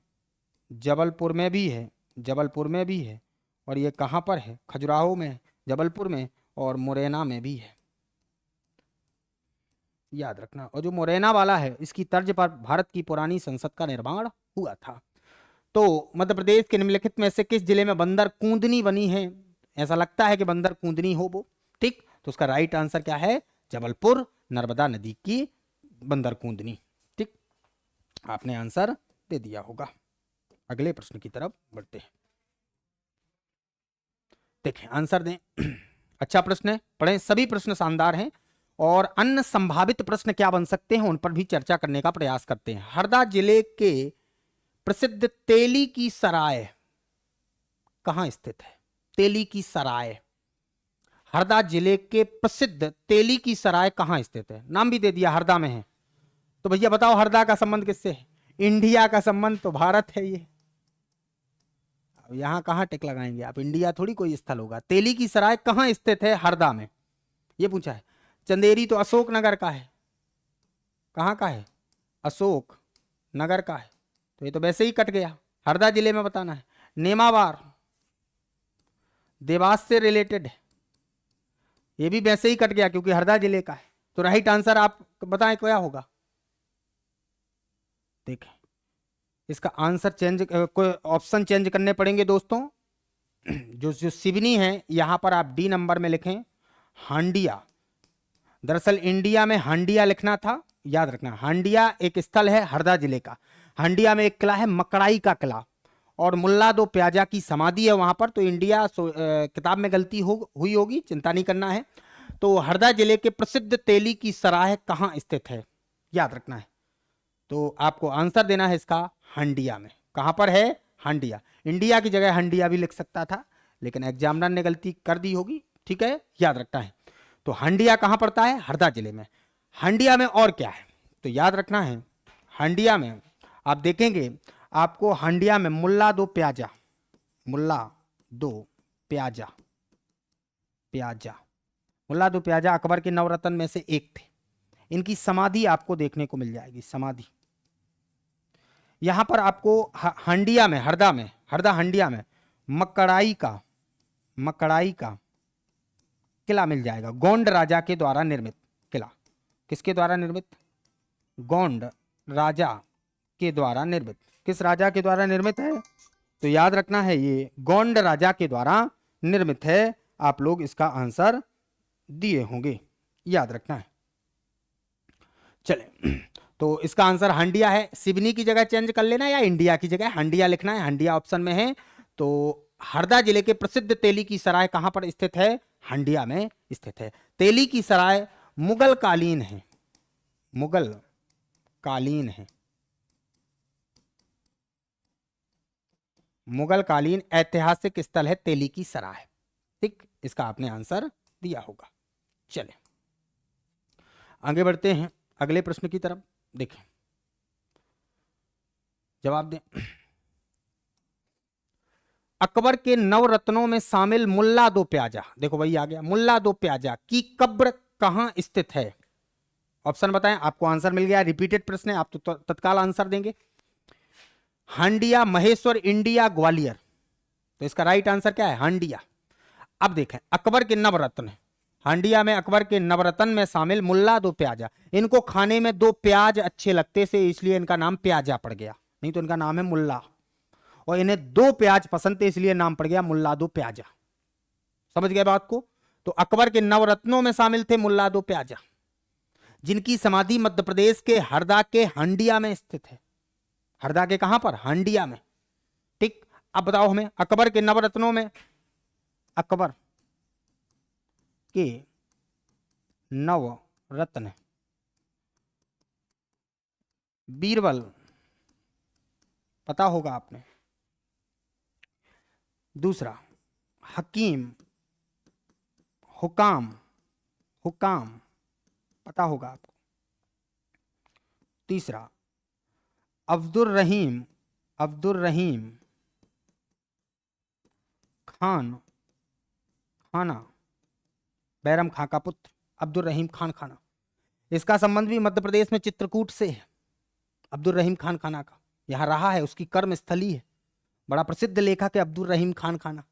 जबलपुर में भी है, जबलपुर में भी है। और ये कहाँ पर है? खजुराहो में, जबलपुर में और मुरैना में भी है। याद रखना। और जो मुरैना वाला है, इसकी तर्ज पर भारत की पुरानी संसद का निर्माण हुआ था। तो मध्य प्रदेश के निम्नलिखित में से किस जिले में बंदर कूंदनी बनी है? ऐसा लगता है कि बंदर कूंदनी हो वो, ठीक। तो उसका राइट आंसर क्या है? जबलपुर, नर्मदा नदी की बंदर कूंदनी, ठीक। आपने आंसर दे दिया होगा। अगले प्रश्न की तरफ बढ़ते हैं। देखें, आंसर दें। अच्छा प्रश्न है, पढ़ें। सभी प्रश्न शानदार हैं और अन्य संभावित प्रश्न क्या बन सकते हैं उन पर भी चर्चा करने का प्रयास करते हैं। हरदा जिले के प्रसिद्ध तेली की सराय कहां स्थित है? तेली की सराय, हरदा जिले के प्रसिद्ध तेली की सराय कहां स्थित है? नाम भी दे दिया, हरदा में है। तो भैया बताओ, हरदा का संबंध किससे है? इंडिया का संबंध तो भारत है ये। अब यहां कहां टिक लगाएंगे आप? इंडिया थोड़ी कोई स्थल होगा। तेली की सराय कहां स्थित है? हरदा में, ये पूछा है। चंदेरी तो अशोक नगर का है। कहां का है? अशोक नगर का है। तो ये तो वैसे ही कट गया, हरदा जिले में बताना है। नेमावार देवास से रिलेटेड है, ये भी वैसे ही कट गया क्योंकि हरदा जिले का है। तो राइट आंसर आप बताएं क्या होगा? देखें, इसका आंसर चेंज, कोई ऑप्शन चेंज करने पड़ेंगे दोस्तों। जो जो सिवनी है, यहां पर आप डी नंबर में लिखें हांडिया। दरअसल इंडिया में हांडिया लिखना था, याद रखना। हांडिया एक स्थल है हरदा जिले का। हांडिया में एक किला है, मकड़ाई का किला, और मुल्ला दो प्याजा की समाधि है वहां पर। तो इंडिया किताब में गलती हुई होगी, चिंता नहीं करना है। तो हरदा जिले के प्रसिद्ध तेली की सराय कहाँ स्थित है, याद रखना है। तो आपको आंसर देना है इसका हांडिया में। कहां पर है? हांडिया। इंडिया की जगह हांडिया भी लिख सकता था, लेकिन एग्जामिनर ने गलती कर दी होगी, ठीक है, याद रखना है। तो हांडिया कहां पड़ता है? हरदा जिले में। हांडिया में और क्या है तो याद रखना है। हांडिया में आप देखेंगे, आपको हांडिया में मुल्ला दो प्याजा, मुल्ला दो प्याजा, प्याजा, मुल्ला दो प्याजा अकबर के नवरत्न में से एक थे। इनकी समाधि आपको देखने को मिल जाएगी, समाधि। यहां पर आपको हांडिया में, हरदा में, हरदा हांडिया में मकड़ाई का किला मिल जाएगा। गोंड राजा के द्वारा निर्मित किला। किसके द्वारा निर्मित? गोंड राजा के द्वारा निर्मित। किस राजा के द्वारा निर्मित है? तो याद रखना है, ये गोंड राजा के द्वारा निर्मित है। आप लोग इसका आंसर दिए होंगे, याद रखना है। चले, तो इसका आंसर हांडिया है। सिवनी की जगह चेंज कर लेना या इंडिया की जगह हांडिया लिखना है। हांडिया ऑप्शन में है। तो हरदा जिले के प्रसिद्ध तेली की सराय कहां पर स्थित है? हांडिया में स्थित है। तेली की सराय मुगल कालीन है, मुगल कालीन है, मुगल कालीन ऐतिहासिक स्थल है तेली की सराय। ठीक, इसका आपने आंसर दिया होगा। चले आगे बढ़ते हैं अगले प्रश्न की तरफ। देखें, जवाब दें। अकबर के नवरत्नों में शामिल मुल्ला दो प्याजा, देखो वही आ गया, मुल्ला दो प्याजा की कब्र कहां स्थित है? ऑप्शन बताएं, आपको आंसर मिल गया। रिपीटेड प्रश्न है, आप तो तत्काल आंसर देंगे। हांडिया, महेश्वर, इंडिया, ग्वालियर। तो इसका राइट आंसर क्या है? हांडिया। अब देखें, अकबर के नवरत्न, हांडिया में अकबर के नवरत्न में शामिल मुल्ला दो प्याजा। इनको खाने में दो प्याज अच्छे लगते थे, इसलिए इनका नाम प्याजा पड़ गया, नहीं तो इनका नाम है मुल्ला। और इन्हें दो प्याज पसंद थे, इसलिए नाम पड़ गया मुल्ला दो प्याजा। समझ गए बात को? तो अकबर के नवरत्नों में शामिल थे मुल्ला दो प्याजा, जिनकी समाधि मध्य प्रदेश के हरदा के हांडिया में स्थित है। हरदा के कहां पर? हांडिया में। ठीक, अब बताओ हमें, अकबर के नवरत्नों में, अकबर के नवरत्न, बीरबल पता होगा आपने, दूसरा हकीम, हुकाम, हुकाम पता होगा आपको, तीसरा अब्दुल रहीम, अब्दुल रहीम खान खाना, बैरम खां का पुत्र अब्दुल रहीम खान खाना। इसका संबंध भी मध्य प्रदेश में चित्रकूट से है। अब्दुल रहीम खान खाना का यहां रहा है, उसकी कर्म स्थली है। बड़ा प्रसिद्ध लेखक है अब्दुल रहीम खान खाना,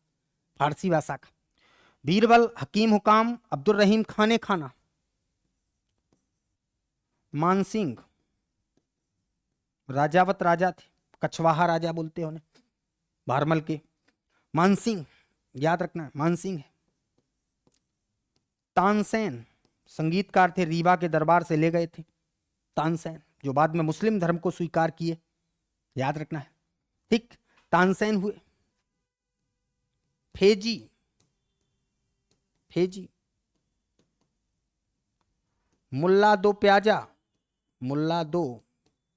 फारसी भाषा का। बीरबल, हकीम हुकाम, अब्दुल रहीम खाने खाना। मानसिंह राजावत राजा थे, कछवाहा राजा बोलते हैं उन्हें, भारमल के। मानसिंह याद रखना है, मानसिंह है। तानसेन संगीतकार थे, रीवा के दरबार से ले गए थे तानसेन, जो बाद में मुस्लिम धर्म को स्वीकार किए, याद रखना है। ठीक, तानसेन हुए। फेजी, फेजी, मुल्ला दो प्याजा, मुल्ला दो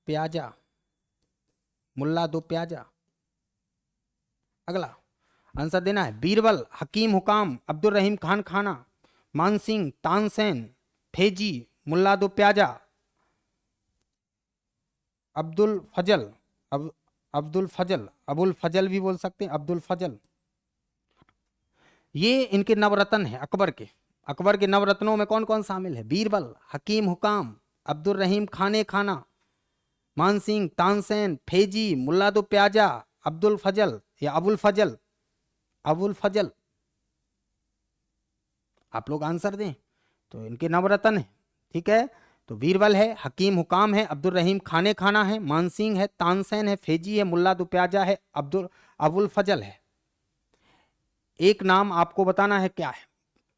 प्याजा, मुल्ला दो प्याजा। अगला आंसर देना है, बीरबल, हकीम हुकाम, अब्दुल रहीम खान खाना, मानसिंह, तानसेन, फेजी, मुल्ला दो प्याजा, अब्दुल फजल, अब्दुल फजल, अबुल फजल भी बोल सकते हैं, अब्दुल फजल। ये इनके नवरत्न है अकबर के। अकबर के नवरत्नों में कौन कौन शामिल है? बीरबल, हकीम हुकाम, अब्दुल रहीम खाने खाना, मानसिंह, तानसेन, फेजी, मुल्ला दो प्याजा, अब्दुल फजल या अबुल फजल, अबुल फजल। आप लोग आंसर दें। तो इनके नवरत्न है, ठीक है। तो बीरबल है, हकीम हुकाम है, अब्दुल रहीम खाने खाना है, मानसिंह है, तानसेन है, फेजी है, मुल्ला दो प्याजा है, अबुल फजल है। एक नाम आपको बताना है, क्या है?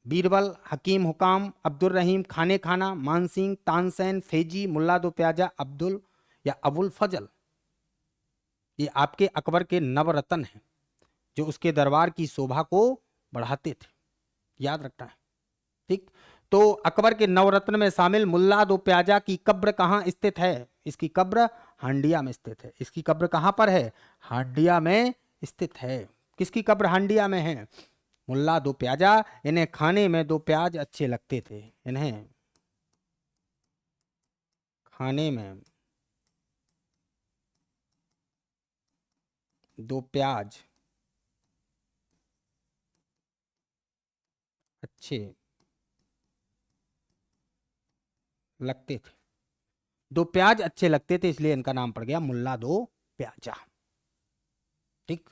बीरबल, हकीम हुकाम, अब्दुल रहीम खाने खाना, मानसिंह, तानसेन, फेजी, मुल्ला दो प्याजा, अब्दुल या अबुल फजल। ये आपके अकबर के नवरत्न हैं, जो उसके दरबार की शोभा को बढ़ाते थे, याद रखना है। ठीक, तो अकबर के नवरत्न में शामिल मुल्ला दो प्याजा की कब्र कहां स्थित है? इसकी कब्र हांडिया में स्थित है। इसकी कब्र कहां पर है? हांडिया में स्थित है। किसकी कब्र हांडिया में है? मुल्ला दो प्याजा। इन्हें खाने में दो प्याज अच्छे लगते थे, इन्हें खाने में दो प्याज अच्छे लगते थे, दो प्याज अच्छे लगते थे, इसलिए इनका नाम पड़ गया मुल्ला दो प्याजा। ठीक,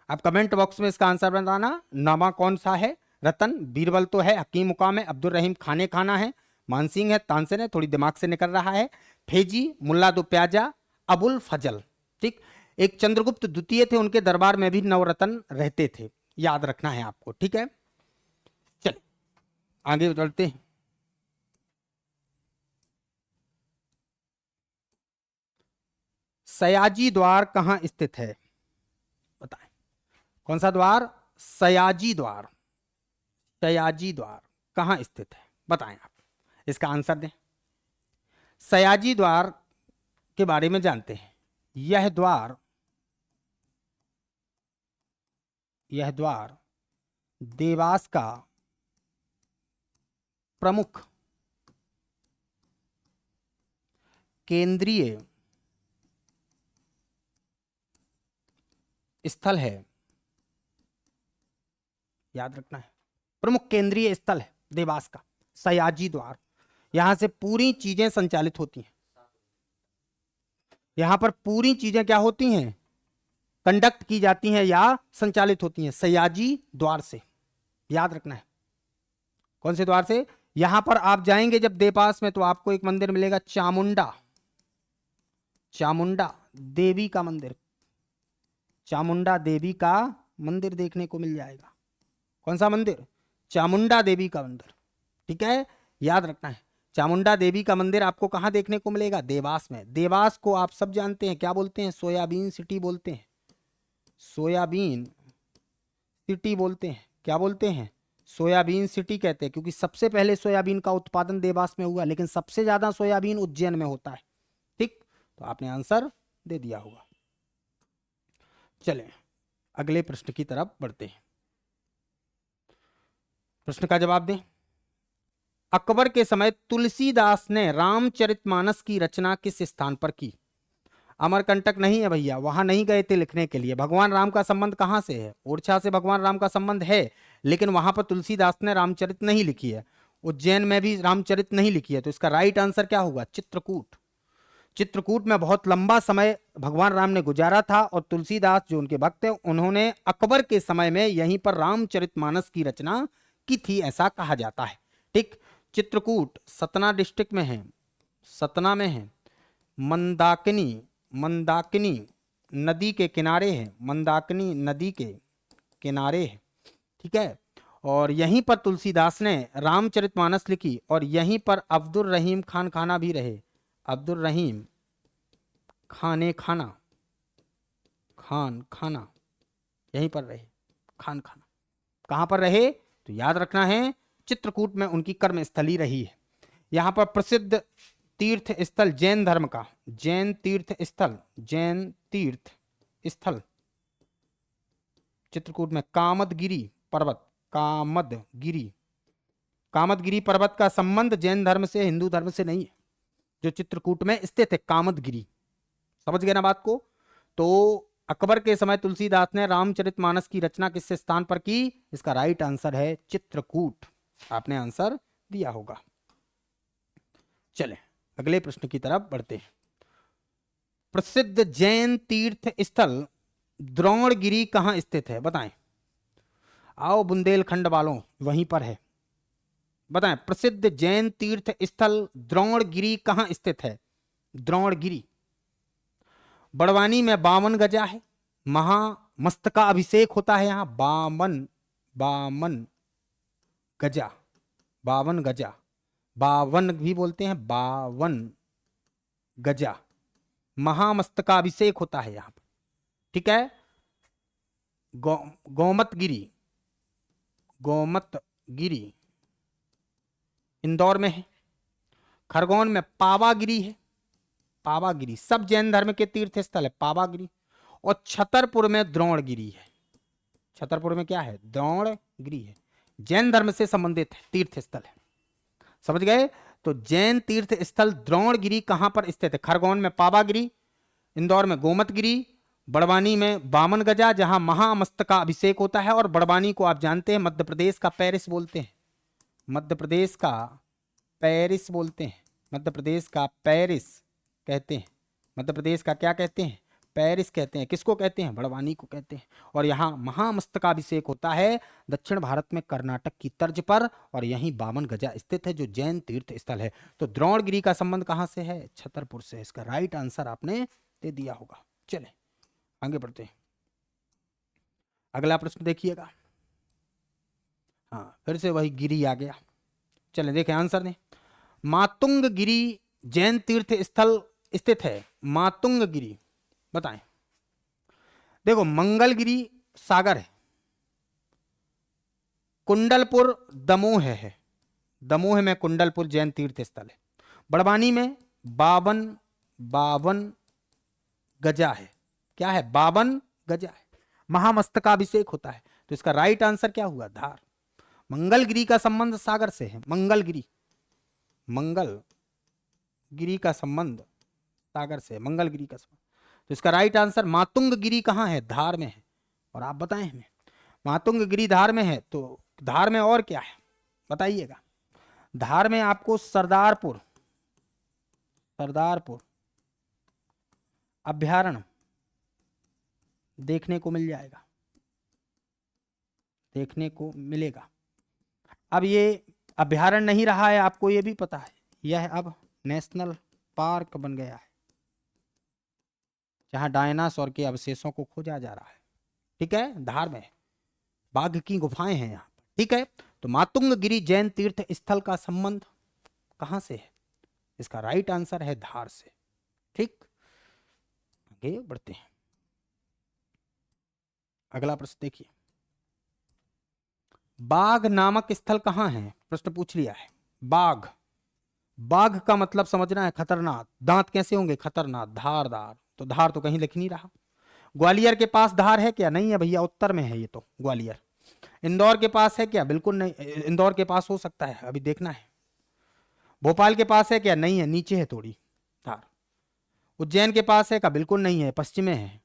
आप कमेंट बॉक्स में इसका आंसर बताना, नामा कौन सा है? रतन, बीरबल तो है, हकीम मुकाम है, अब्दुल रहीम खाने खाना है, मानसिंह है, तानसेन है, थोड़ी दिमाग से निकल रहा है, फेजी, मुल्ला दो प्याजा, अबुल फजल। ठीक, एक चंद्रगुप्त द्वितीय थे, उनके दरबार में भी नवरत्न रहते थे, याद रखना है आपको। ठीक है, चलिए आगे बढ़ते हैं। सयाजी द्वार कहां स्थित है? बताएं, कौन सा द्वार? सयाजी द्वार, सयाजी द्वार कहां स्थित है? बताएं आप, इसका आंसर दें। सयाजी द्वार के बारे में जानते हैं। यह द्वार यह द्वार देवास का प्रमुख केंद्रीय स्थल है। याद रखना है, प्रमुख केंद्रीय स्थल है देवास का सयाजी द्वार। यहां से पूरी चीजें संचालित होती हैं। यहां पर पूरी चीजें क्या होती हैं, कंडक्ट की जाती हैं या संचालित होती हैं सयाजी द्वार से। याद रखना है, कौन से द्वार से। यहां पर आप जाएंगे जब देवास में तो आपको एक मंदिर मिलेगा, चामुंडा, चामुंडा देवी का मंदिर, चामुंडा देवी का मंदिर देखने को मिल जाएगा। कौन सा मंदिर, चामुंडा देवी का मंदिर। ठीक है, याद रखना है, चामुंडा देवी का मंदिर आपको कहां देखने को मिलेगा, देवास में। देवास को आप सब जानते हैं क्या बोलते हैं, सोयाबीन सिटी बोलते हैं, सोयाबीन सिटी बोलते हैं। क्या बोलते हैं, सोयाबीन सिटी कहते हैं, क्योंकि सबसे पहले सोयाबीन का उत्पादन देवास में हुआ, लेकिन सबसे ज्यादा सोयाबीन उज्जैन में होता है। ठीक, तो आपने आंसर दे दिया होगा। चलें अगले प्रश्न की तरफ बढ़ते हैं। प्रश्न का जवाब दें। अकबर के समय तुलसीदास ने रामचरितमानस की रचना किस स्थान पर की। अमरकंटक नहीं है भैया, वहां नहीं गए थे लिखने के लिए। भगवान राम का संबंध कहां से है, ओरछा से भगवान राम का संबंध है, लेकिन वहां पर तुलसीदास ने रामचरित नहीं लिखी है। उज्जैन में भी रामचरित नहीं लिखी है, तो इसका राइट आंसर क्या होगा, चित्रकूट। चित्रकूट में बहुत लंबा समय भगवान राम ने गुजारा था, और तुलसीदास जो उनके भक्त हैं उन्होंने अकबर के समय में यहीं पर रामचरितमानस की रचना की थी, ऐसा कहा जाता है। ठीक, चित्रकूट सतना डिस्ट्रिक्ट में है, सतना में है। मंदाकिनी, मंदाकिनी नदी के किनारे है, मंदाकिनी नदी के किनारे है। ठीक है, और यहीं पर तुलसीदास ने रामचरितमानस लिखी, और यहीं पर अब्दुल रहीम खान खाना भी रहे। अब्दुल रहीम खाने खाना, खान खाना यहीं पर रहे, खान खाना कहां पर रहे, तो याद रखना है चित्रकूट में उनकी कर्मस्थली रही है। यहां पर प्रसिद्ध तीर्थ स्थल जैन धर्म का, जैन तीर्थ स्थल, जैन तीर्थ स्थल चित्रकूट में कामदगिरी पर्वत, कामदगिरी, कामदगिरी पर्वत का संबंध जैन धर्म से, हिंदू धर्म से नहीं है, जो चित्रकूट में स्थित है कामदगिरी। समझ गए ना बात को। तो अकबर के समय तुलसीदास ने रामचरितमानस की रचना किस स्थान पर की, इसका राइट आंसर है चित्रकूट। आपने आंसर दिया होगा। चलें अगले प्रश्न की तरफ बढ़ते हैं। प्रसिद्ध जैन तीर्थ स्थल द्रोणगिरी कहां स्थित है, बताएं। आओ बुंदेलखंड वालों, वहीं पर है, बताएं। प्रसिद्ध जैन तीर्थ स्थल द्रोणगिरी कहां स्थित है, द्रोणगिरी। बड़वानी में 52 गजा है, महामस्तका अभिषेक होता है यहां, 52 गजा, 52 गजा, 52 भी बोलते हैं, 52 गजा महामस्तका अभिषेक होता है यहां पर। ठीक है, गोमतगिरी, गोमतगिरी इंदौर में है। खरगोन में पावागिरी है, पावागिरी सब जैन धर्म के तीर्थ स्थल है, पावागिरी। और छतरपुर में द्रोणगिरी है, छतरपुर में क्या है, द्रोणगिरी है, जैन धर्म से संबंधित तीर्थ स्थल है। समझ गए। तो जैन तीर्थ स्थल द्रोणगिरी कहां पर स्थित है, खरगोन में पावागिरी, इंदौर में गोमतगिरी, बड़वानी में 52 गजा जहां महामस्तका अभिषेक होता है। और बड़वानी को आप जानते हैं मध्य प्रदेश का पेरिस बोलते हैं, मध्य प्रदेश का पेरिस बोलते हैं, मध्य प्रदेश का पेरिस कहते हैं, मध्य प्रदेश का क्या कहते हैं, पेरिस कहते हैं। किसको कहते हैं, बड़वानी को कहते हैं। और यहाँ महामस्तकाभिषेक होता है दक्षिण भारत में कर्नाटक की तर्ज पर, और यहीं 52 गजा स्थित है जो जैन तीर्थ स्थल है। तो द्रोणगिरी का संबंध कहाँ से है, छतरपुर से। इसका राइट आंसर आपने दे दिया होगा। चले आगे बढ़ते हैं। अगला प्रश्न देखिएगा। हाँ, फिर से वही गिरी आ गया। चलें देखें आंसर दें। मातुंग गिरी जैन तीर्थ स्थल स्थित है, मातुंग गिरी बताएं। देखो मंगलगिरी सागर है, कुंडलपुर दमोह है, दमोह में कुंडलपुर जैन तीर्थ स्थल है। बड़वानी में 52 गजा है, क्या है, 52 गजा है, महामस्तकाभिषेक होता है। तो इसका राइट आंसर क्या हुआ? धार। मंगलगिरी का संबंध सागर से है, मंगलगिरी का संबंध सागर से, मंगलगिरी का संबंध। तो इसका राइट आंसर मातुंग गिरी कहाँ है? धार में है। और आप बताएं हमें, मातुंग गिरी धार में है, तो धार में और क्या है बताइएगा। धार में आपको सरदारपुर अभ्यारण्य देखने को मिल जाएगा, देखने को मिलेगा। अब ये अभ्यारण्य नहीं रहा है, आपको ये भी पता है, यह अब नेशनल पार्क बन गया है, जहां डायनासोर के अवशेषों को खोजा जा रहा है। ठीक है, धार में बाघ की गुफाएं हैं यहाँ पर। ठीक है, तो मातुंग गिरी जैन तीर्थ स्थल का संबंध कहां से है? इसका राइट आंसर है धार से। ठीक, आगे बढ़ते हैं। अगला प्रश्न देखिए, बाघ नामक स्थल कहां है? प्रश्न पूछ लिया है। बाघ का मतलब समझना है खतरनाक। दांत कैसे होंगे? खतरनाक, धारदार। तो धार तो कहीं लिख नहीं रहा। ग्वालियर के पास धार है क्या? नहीं है भैया, उत्तर में है ये तो ग्वालियर। इंदौर के पास है क्या? बिल्कुल नहीं, इंदौर के पास हो सकता है, अभी देखना है। भोपाल के पास है क्या? नहीं है, नीचे है थोड़ी धार। उज्जैन के पास है क्या? बिल्कुल नहीं है, पश्चिम में है।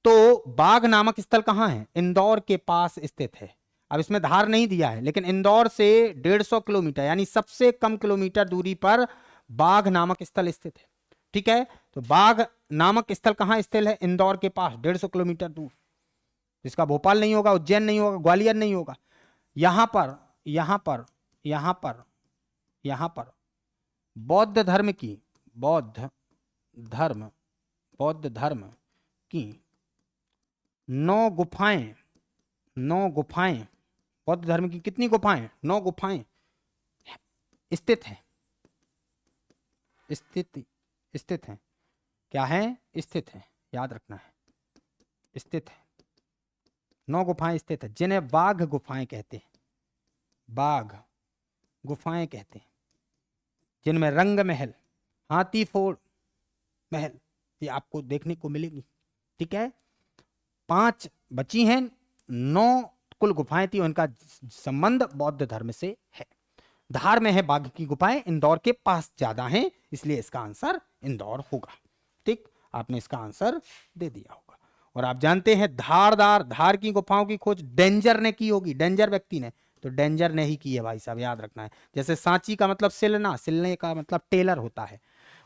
तो बाघ नामक स्थल कहां है? इंदौर के पास स्थित है। अब इसमें धार नहीं दिया है, लेकिन इंदौर से 150 किलोमीटर यानी सबसे कम किलोमीटर दूरी पर बाघ नामक स्थल स्थित है। ठीक है, तो बाघ नामक स्थल कहां स्थित है? इंदौर के पास 150 किलोमीटर दूर। इसका भोपाल नहीं होगा, उज्जैन नहीं होगा, ग्वालियर नहीं होगा। यहां पर बौद्ध धर्म की 9 गुफाएं, बौद्ध धर्म की कितनी गुफाएं? 9 गुफाएं स्थित हैं। स्थित हैं, क्या है? स्थित हैं, याद रखना है, स्थित है। 9 गुफाएं स्थित है, जिन्हें बाघ गुफाएं कहते हैं। बाघ गुफाएं कहते हैं, जिनमें रंग महल, हाथी फोड़ महल, ये आपको देखने को मिलेगी। ठीक है, 5 बची हैं, 9 कुल गुफाएं थी, उनका संबंध बौद्ध धर्म से है। धार में है बाघ की गुफाएं, इंदौर के पास ज्यादा हैं, इसलिए इसका आंसर इंदौर होगा। ठीक, आपने इसका आंसर दे दिया होगा। और आप जानते हैं धार की गुफाओं की खोज डेंजर ने की होगी, डेंजर व्यक्ति ने, तो डेंजर ने ही की है भाई साहब, याद रखना है। जैसे सांची का मतलब सिलने का मतलब टेलर होता है,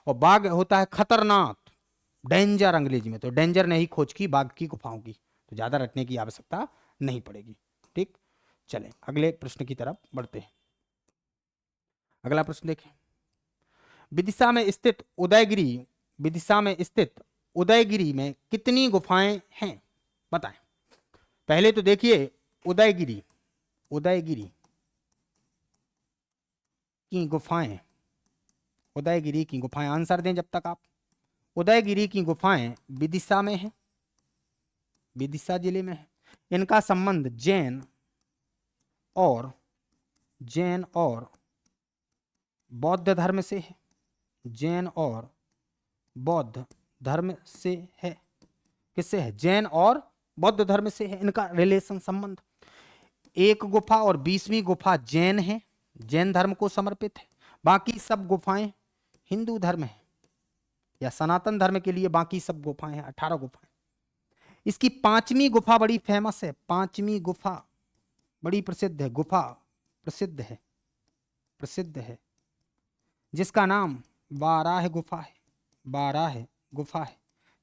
और बाघ होता है खतरनाक, डेंजर अंग्रेजी में, तो डेंजर ने ही खोज की बाघ की गुफाओं की, तो ज्यादा रटने की आवश्यकता नहीं पड़ेगी। ठीक, चलें अगले प्रश्न की तरफ बढ़ते हैं। अगला प्रश्न देखें, विदिशा में स्थित उदयगिरी में कितनी गुफाएं हैं? बताएं। पहले तो देखिए, उदयगिरी की गुफाएं, आंसर दें जब तक आप। उदयगिरी की गुफाएं विदिशा में है, विदिशा जिले में है। इनका संबंध जैन और बौद्ध धर्म से है, जैन और बौद्ध धर्म से है। किससे है? जैन और बौद्ध धर्म से है इनका रिलेशन, संबंध। एक गुफा और 20वीं गुफा जैन है, जैन धर्म को समर्पित है। बाकी सब गुफाएं हिंदू धर्म है या सनातन धर्म के लिए बाकी सब गुफाएं हैं, 18 गुफाएं। इसकी 5वीं गुफा बड़ी फेमस है, 5वीं गुफा बड़ी प्रसिद्ध है, गुफा प्रसिद्ध है, जिसका नाम बाराह गुफा है,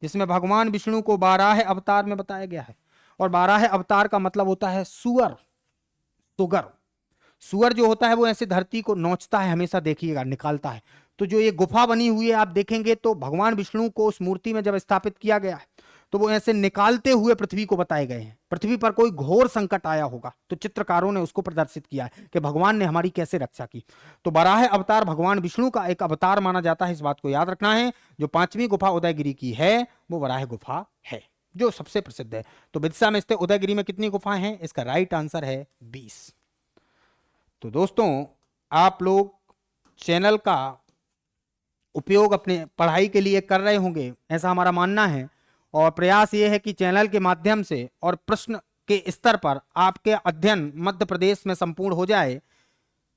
जिसमें भगवान विष्णु को 12 अवतार में बताया गया है। और 12 अवतार का मतलब होता है सुअर। सुअर जो होता है वो ऐसे धरती को नोचता है, हमेशा देखिएगा, निकालता है। तो जो ये गुफा बनी हुई है आप देखेंगे तो भगवान विष्णु को उस मूर्ति में जब स्थापित किया गया है तो वो ऐसे निकालते हुए पृथ्वी को बताए गए हैं। पृथ्वी पर कोई घोर संकट आया होगा तो चित्रकारों ने उसको प्रदर्शित किया है कि भगवान ने हमारी कैसे रक्षा की। तो बाराह अवतार भगवान विष्णु का एक अवतार माना जाता है, इस बात को याद रखना है। जो 5वीं गुफा उदयगिरी की है वो वराह गुफा है, जो सबसे प्रसिद्ध है। तो विदिशा में स्थित उदयगिरी में कितनी गुफाएं हैं? इसका राइट आंसर है 20। तो दोस्तों, आप लोग चैनल का उपयोग अपने पढ़ाई के लिए कर रहे होंगे, ऐसा हमारा मानना है। और प्रयास ये है कि चैनल के माध्यम से और प्रश्न के स्तर पर आपके अध्ययन मध्य प्रदेश में संपूर्ण हो जाए,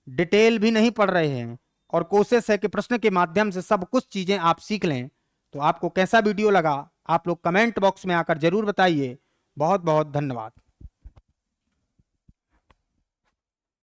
डिटेल भी नहीं पढ़ रहे हैं और कोशिश है कि प्रश्न के माध्यम से सब कुछ चीजें आप सीख लें, तो आपको कैसा वीडियो लगा आप लोग कमेंट बॉक्स में आकर जरूर बताइए। बहुत बहुत धन्यवाद।